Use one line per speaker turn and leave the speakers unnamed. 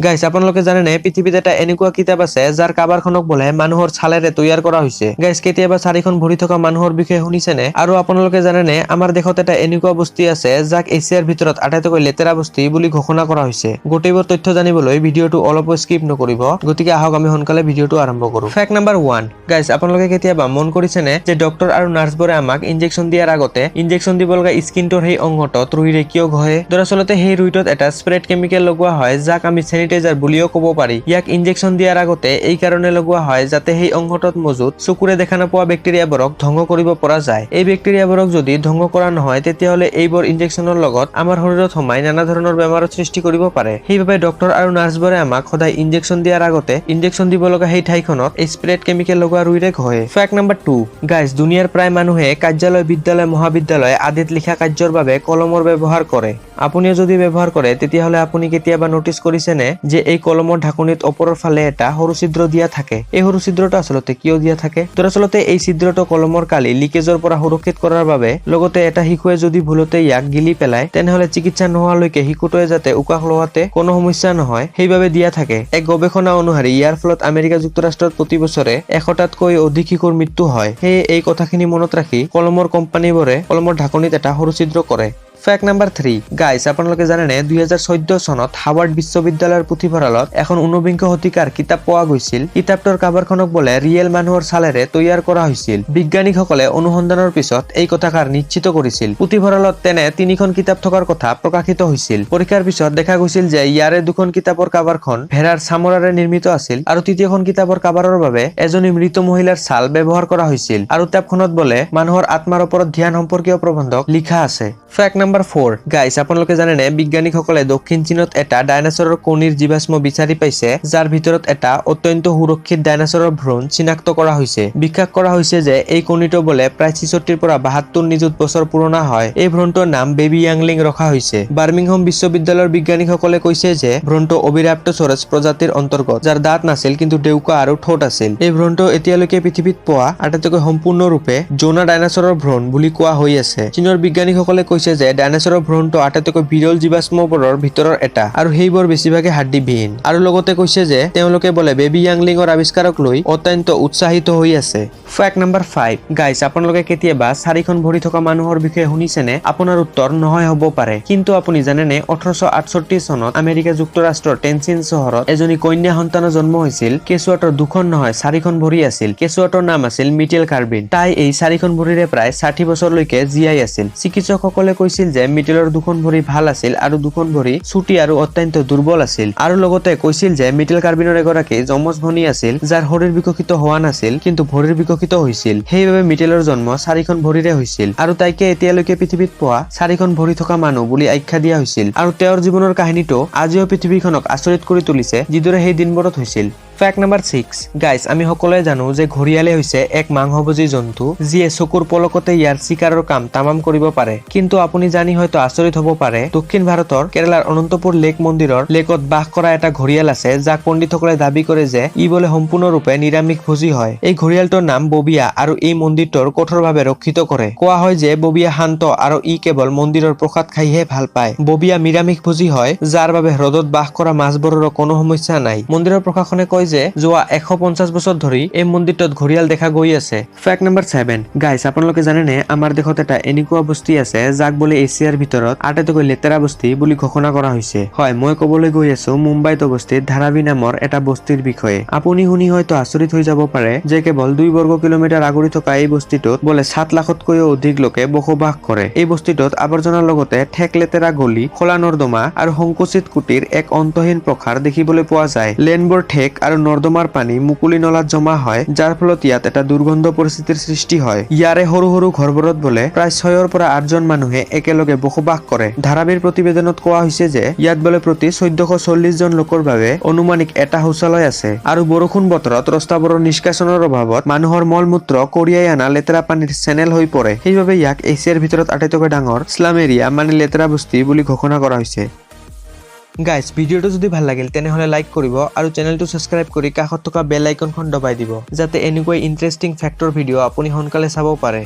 Guys আপোনালোকে জানে নে পৃথিৱীত এটা এনেকুৱা কিতাপ আছে যাৰ কাভাৰখনক বোলে মানুহৰ ছালেৰে তৈয়াৰ কৰা হৈছে। গাইস কেতিয়াবা চাৰিখন ভৰি থকা মানুহৰ বিষয়ে শুনিছেনে? আৰু আপোনালোকে জানে নে আমাৰ দেশত এটা এনেকুৱা বস্তি আছে যাক এছিয়াৰ ভিতৰত আটাইতকৈ লেতেৰা বস্তি বুলি ঘোষণা কৰা হৈছে। গোটেইবোৰ তথ্য জানিবলৈ ভিডিঅটো অলপ স্কিপ নকৰিব। গতিকে আহক আমি সোনকালে ভিডিঅটো আৰম্ভ কৰো। ফেক্ট নাম্বাৰ 1 গাইস আপোনালোকে কেতিয়াবা মন কৰিছেনে যে ডক্টৰ আৰু নাৰ্ছবোৰে আমাক ইনজেকচন দিয়াৰ আগতে ইনজেকচন দিব লগা স্কিনটোৰ সেই অংগটোত ৰুইৰে কিয় ঘহে? দৰাচলতে সেই ৰুইটোত এটা স্প্ৰেড কেমিকেল লগোৱা হয় যাক আমি চেনিটাইজাৰ বুলিও ক'ব পাৰি। ইয়াক ইনজেকচন দিয়াৰ আগতে এই কাৰণে লগোৱা হয় যাতে সেই অংগটোত মজুত চকুৰে দেখা নোপোৱা বেক্টেৰিয়াবোৰক ধ্বংস কৰিব পৰা যায়। এই বেক্টেৰিয়াবোৰক যদি ধ্বংস কৰা নহয় তেতিয়াহ'লে এইবোৰ ইনজেকচনৰ লগত আমাৰ শৰীৰত সোমাই নানা ধৰণৰ বেমাৰৰ সৃষ্টি কৰিব পাৰে। সেইবাবে ডক্টৰ আৰু নাৰ্ছবোৰে আমাক সদায় ইনজেকচন দিয়াৰ আগতে ইনজেকচন দিব লগা সেই ঠাইখনত এই স্প্ৰেড কেমিকেল লগোৱা ৰুইৰে ঘহে। ফেক্ট নাম্বাৰ 2 গাইস দুনিয়াৰ প্ৰায় মানুহে কাৰ্যালয়, বিদ্যালয়, মহাবিদ্যালয় আদিত লিখা কাৰ্যৰ বাবে কলমৰ ব্যৱহাৰ কৰে। আপুনিও যদি ব্যৱহাৰ কৰে তেতিয়াহ'লে আপুনি কেতিয়াবা নোটিছ কৰিছেনে যে এই কলমৰ ঢাকনিত ওপৰৰ ফালে এটা সৰু ছিদ্ৰ দিয়া থাকে। এই সৰু ছিদ্ৰটো আচলতে কিয় দিয়া থাকে? দৰাচলতে এই ছিদ্ৰটো কলমৰ কালি লিকেজৰ পৰা সুৰক্ষিত কৰাৰ বাবে, লগতে এটা শিশুৱে যদি ভুলতে ইয়াক গিলি পেলায় তেনেহ'লে চিকিৎসা নোহোৱালৈকে শিশুটোৱে যাতে উশাহ লোৱাতে কোনো সমস্যা নহয় সেইবাবে দিয়া থাকে। এক গৱেষণা অনুসৰি ইয়াৰ ফলত আমেৰিকা যুক্তৰাষ্ট্ৰত প্ৰতি বছৰে 100টাতকৈ অধিক শিশুৰ মৃত্যু হয়। সেয়ে এই কথাখিনি মনত ৰাখি কলমৰ কোম্পানীবোৰে কলমৰ ঢাকনিত এটা সৰু ছিদ্ৰ কৰে। ফেক্ট নাম্বাৰ 3 গাইস আপোনালোকে জানে নে 2014 চনত হাৱাৰ্ড বিশ্ববিদ্যালয়ৰ পুথিভঁৰালত এখন ঊনবিংশ শতিকাৰ কিতাপ পোৱা গৈছিল। কিতাপটোৰ কাভাৰখনক বোলে ৰিয়েল মানুহৰ ছালেৰে তৈয়াৰ কৰা হৈছিল। বিজ্ঞানীসকলে অনুসন্ধানৰ পিছত এই কথাষাৰ নিশ্চিত কৰিছিল। পুথিভঁৰালত তেনে 3খন কিতাপ থকাৰ কথা প্ৰকাশিত হৈছিল। পৰীক্ষাৰ পিছত দেখা গৈছিল যে ইয়াৰে 2খন কিতাপৰ কাভাৰখন ভেড়াৰ চামৰাৰে নিৰ্মিত আছিল আৰু তৃতীয়খন কিতাপৰ কাভাৰৰ বাবে এজনী মৃত মহিলাৰ ছাল ব্যৱহাৰ কৰা হৈছিল আৰু কিতাপখনত বোলে মানুহৰ আত্মাৰ ওপৰত ধ্যান সম্পৰ্কীয় প্ৰবন্ধক লিখা আছে। ফেক্ট নাম্বাৰ 4 গাইস আপোনালোকে জানে নে বিজ্ঞানীসকলে দক্ষিণ চীনত এটা ডাইনোছৰৰ কণীৰ জীৱাশ্ম বিচাৰি পাইছে যাৰ ভিতৰত এটা অত্যন্ত সুৰক্ষিত ডাইনোছৰৰ ভ্ৰূণ চিনাক্ত কৰা হৈছে। বিশ্বাস কৰা হৈছে যে এই কণীটো বোলে প্ৰায় 66 পৰা 72 নিযুত বছৰ পুৰণা হয়। এই ভ্ৰূণটোৰ নাম বেবী য়াংলিং ৰখা হৈছে। বাৰ্মিংহাম বিশ্ববিদ্যালয়ৰ বিজ্ঞানীসকলে কৈছে যে ভ্ৰূণটো অভিৰাপ্টচৰছ প্ৰজাতিৰ অন্তৰ্গত যাৰ দাঁত নাছিল কিন্তু ডেউকা আৰু ঠোঁট আছিল। এই ভ্ৰূণটো এতিয়ালৈকে পৃথিৱীত পোৱা আটাইতকৈ সম্পূৰ্ণৰূপে যৌন ডাইনোছৰৰ ভ্ৰূণ বুলি কোৱা হৈ আছে। চীনৰ বিজ্ঞানীসকলে কৈছে যে ডাইনোছৰৰ ভ্ৰূণটো আটাইতকৈ বিৰল জীৱাশ্মবোৰৰ ভিতৰৰ এটা আৰু সেইবোৰ বেছিভাগে হাড্ডিবিহীন। আৰু লগতে কৈছে যে তেওঁলোকে বোলে বেবী য়াংলিঙৰ আৱিষ্কাৰক লৈ অত্যন্ত উৎসাহিত হৈ আছে। ফেক্ট নাম্বাৰ 5 গাইস আপোনালোকে কেতিয়াবা 4খন ভৰি থকা মানুহৰ বিষয়ে শুনিছেনে? আপোনাৰ উত্তৰ নহয় হ'ব পাৰে, কিন্তু আপুনি জানেনে 1868 চনত আমেৰিকা যুক্তৰাষ্ট্ৰৰ টেনচিন চহৰত এজনী কন্যা সন্তানৰ জন্ম হৈছিল। কেঁচুৱাটোৰ 2খন নহয় 4খন ভৰি আছিল। কেঁচুৱাটোৰ নাম আছিল মিটেল কাৰ্বিন। তাই এই 4খন ভৰিৰে প্ৰায় 60 বছৰলৈকে জীয়াই আছিল। চিকিৎসকসকলে কৈছিল যে মিটেলৰ 2খন ভৰি ভাল আছিল আৰু 2খন ভৰি চুটি আৰু অত্যন্ত দুৰ্বল আছিল। আৰু লগতে কৈছিল যে মিটেল কাৰ্বিনৰ এগৰাকী যমজ ভনী আছিল যাৰ শৰীৰ বিকশিত হোৱা নাছিল কিন্তু ভৰিৰ বিকশিত হৈছিল। সেইবাবে মিটেলৰ জন্ম 4খন ভৰিৰে হৈছিল আৰু তাইকে এতিয়ালৈকে পৃথিৱীত পোৱা 4খন ভৰি থকা মানুহ বুলি আখ্যা দিয়া হৈছিল। আৰু তেওঁৰ জীৱনৰ কাহিনীটো আজিও পৃথিৱীখনক আচৰিত কৰি তুলিছে যিদৰে সেই দিনবোৰত হৈছিল। ফেক্ট নাম্বাৰ 6 গাইস আমি সকলোৱে জানো যে ঘৰিয়ালে হৈছে এক মাংসভোজী জন্তু যিয়ে চকুৰ পলকতে ইয়াৰ চিকাৰৰ কাম তামাম কৰিব পাৰে। কিন্তু আপুনি জানি হয়তো আচৰিত হ'ব পাৰে দক্ষিণ ভাৰতৰ কেৰালাৰ অনন্তপুৰ লেক মন্দিৰৰ লেকত বাস কৰা এটা ঘৰিয়াল আছে যাক পণ্ডিতসকলে দাবী কৰে যে ই বোলে সম্পূৰ্ণৰূপে নিৰামিষভোজী হয়। এই ঘৰিয়ালটোৰ নাম ববিয়া আৰু এই মন্দিৰটোৰ কঠোৰভাৱে ৰক্ষিত কৰে। কোৱা হয় যে ববিয়া শান্ত আৰু ই কেৱল মন্দিৰৰ প্ৰসাদ খাইহে ভাল পায়। ববিয়া নিৰামিষভোজী হয় যাৰ বাবে হ্ৰদত বাস কৰা মাছবোৰৰো কোনো সমস্যা নাই। মন্দিৰৰ প্ৰশাসনে কয় যে যোৱা 150 বছৰ ধৰি এই মন্দিৰটোত ঘৰিয়াল দেখা গৈ আছে। ফেক্ট নাম্বাৰ 7 গাইস আপোনালোকে জানেনে আমাৰ দেশত এটা এনেকুৱা বস্তি আছে যাক বোলে এছিয়াৰ ভিতৰত আটাইতকৈ লেতেৰা বস্তি বুলি ঘোষণা কৰা হৈছে। হয় মই ক'বলৈ গৈ আছো মুম্বাইত অৱস্থিত ধাৰাবী নামৰ এটা বস্তিৰ বিষয়ে। আপুনি শুনি হয়তো আচৰিত হৈ যাব পাৰে যে কেৱল 2 বৰ্গ কিলোমিটাৰ আগুৰি থকা এই বস্তিটোত বোলে 7 লাখতকৈও অধিক লোকে বসবাস কৰে। এই বস্তিটোত আৱৰ্জনাৰ লগতে ঠেক লেতেৰা গলি, খোলা নৰ্দমা আৰু সংকুচিত কুটিৰ এক অন্তহীন প্ৰসাৰ দেখিবলৈ পোৱা যায়। লেনবোৰ ঠেক আৰু নৰ্দমাৰ পানী মুকলি নলাত জমা হয় যাৰ ফলত ইয়াত এটা দুৰ্গন্ধ পৰিস্থিতিৰ সৃষ্টি হয়। ইয়াৰে সৰু সৰু ঘৰবোৰত বোলে প্ৰায় 6ৰ পৰা 8জন মানুহে একেলগে বসবাস কৰে। ধাৰাবীৰ প্ৰতিবেদনত কোৱা হৈছে যে ইয়াত বোলে প্ৰতি 1440 জন লোকৰ বাবে অনুমানিক এটা শৌচালয় আছে আৰু বৰষুণ বতৰত ৰাস্তাবোৰৰ নিষ্কাশনৰ অভাৱত মানুহৰ মলমূত্ৰ কঢ়িয়াই আনা লেতেৰা পানীৰ চেনেল হৈ পৰে। সেইবাবে ইয়াক এছিয়াৰ ভিতৰত আটাইতকৈ ডাঙৰ স্লাম এৰিয়া মানে লেতেৰা বস্তি বুলি ঘোষণা কৰা হৈছে। গাইস ভিডিঅটো যদি ভাল লাগিল তেনেহলে লাইক কৰিব আৰু চেনেলটো সাবস্ক্ৰাইব কৰি কাষত থকা বেল আইকনখন দবাই দিব যাতে এনেকৈ ইন্টাৰেষ্টিং ফেক্টৰ ভিডিঅ' আপুনি সোনকালে চাব পাৰে।